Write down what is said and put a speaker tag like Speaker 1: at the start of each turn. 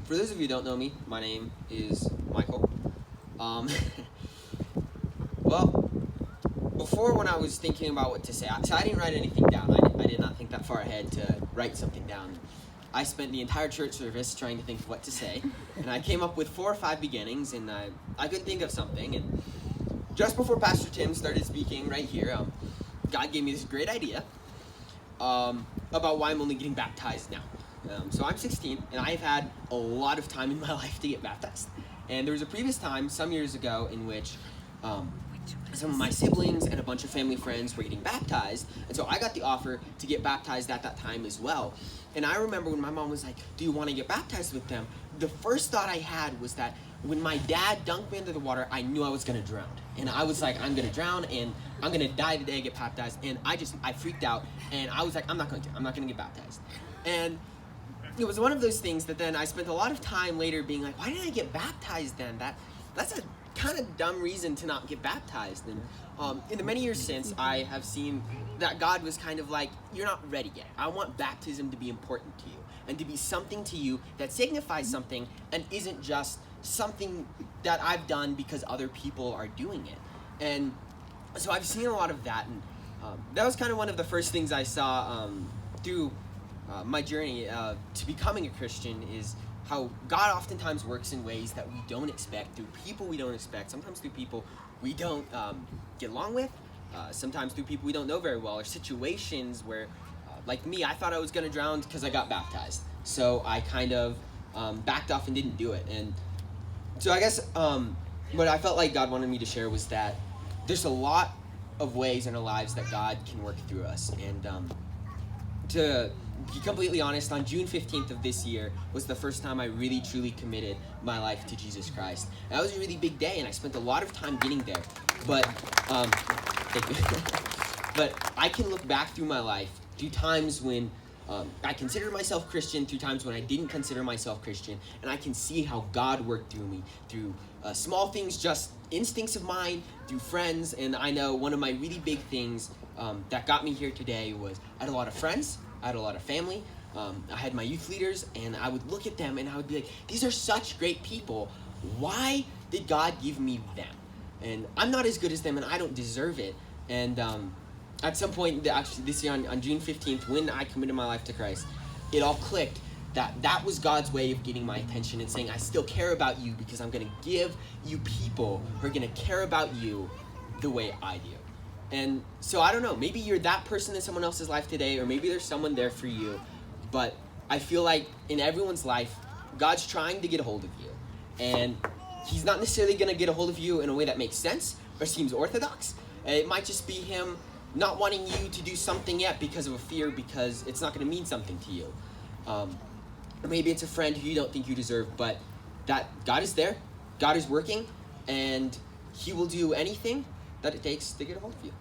Speaker 1: For those of you who don't know me, my name is Michael. Um, well, before when I was thinking about what to say, so I didn't write anything down. I did not think that far ahead to write something down. I spent the entire church service trying to think of what to say, and I came up with 4 or 5 beginnings, and I couldn't think of something. And just before Pastor Tim started speaking right here, God gave me this great idea about why I'm only getting baptized now. So I'm 16, and I've had a lot of time in my life to get baptized. And there was a previous time, some years ago, in which some of my siblings and a bunch of family friends were getting baptized, and so I got the offer to get baptized at that time as well. And I remember when my mom was like, "Do you want to get baptized with them?" The first thought I had was that when my dad dunked me into the water, I knew I was gonna drown. And I was like, I'm gonna drown, and I'm gonna die the day I get baptized. And I freaked out, and I was like, I'm not gonna get baptized. And it was one of those things that then I spent a lot of time later being like, why didn't I get baptized then? That's a kind of dumb reason to not get baptized. And in the many years since, I have seen that God was kind of like, you're not ready yet. I want baptism to be important to you and to be something to you that signifies something and isn't just something that I've done because other people are doing it. And so I've seen a lot of that, and that was kind of one of the first things I saw through my journey to becoming a Christian, is how God oftentimes works in ways that we don't expect, through people we don't expect, sometimes through people we don't get along with, sometimes through people we don't know very well, or situations where, like me, I thought I was going to drown because I got baptized. So I kind of backed off and didn't do it. And so I guess what I felt like God wanted me to share was that there's a lot of ways in our lives that God can work through us. And to be completely honest, on June 15th of this year was the first time I really truly committed my life to Jesus Christ. And that was a really big day, and I spent a lot of time getting there. But thank you. But I can look back through my life through times when I considered myself Christian, through times when I didn't consider myself Christian, and I can see how God worked through me, through small things, just instincts of mine, through friends. And I know one of my really big things that got me here today was I had a lot of friends, I had a lot of family, I had my youth leaders, and I would look at them and I would be like, these are such great people. Why did God give me them? And I'm not as good as them, and I don't deserve it. And at some point, actually this year on June 15th, when I committed my life to Christ, it all clicked that was God's way of getting my attention and saying, I still care about you because I'm going to give you people who are going to care about you the way I do. And so I don't know, maybe you're that person in someone else's life today, or maybe there's someone there for you, but I feel like in everyone's life, God's trying to get a hold of you. And he's not necessarily going to get a hold of you in a way that makes sense or seems orthodox. It might just be him not wanting you to do something yet because of a fear, because it's not going to mean something to you. Or maybe it's a friend who you don't think you deserve, but that God is there, God is working, and he will do anything that it takes to get a hold of you.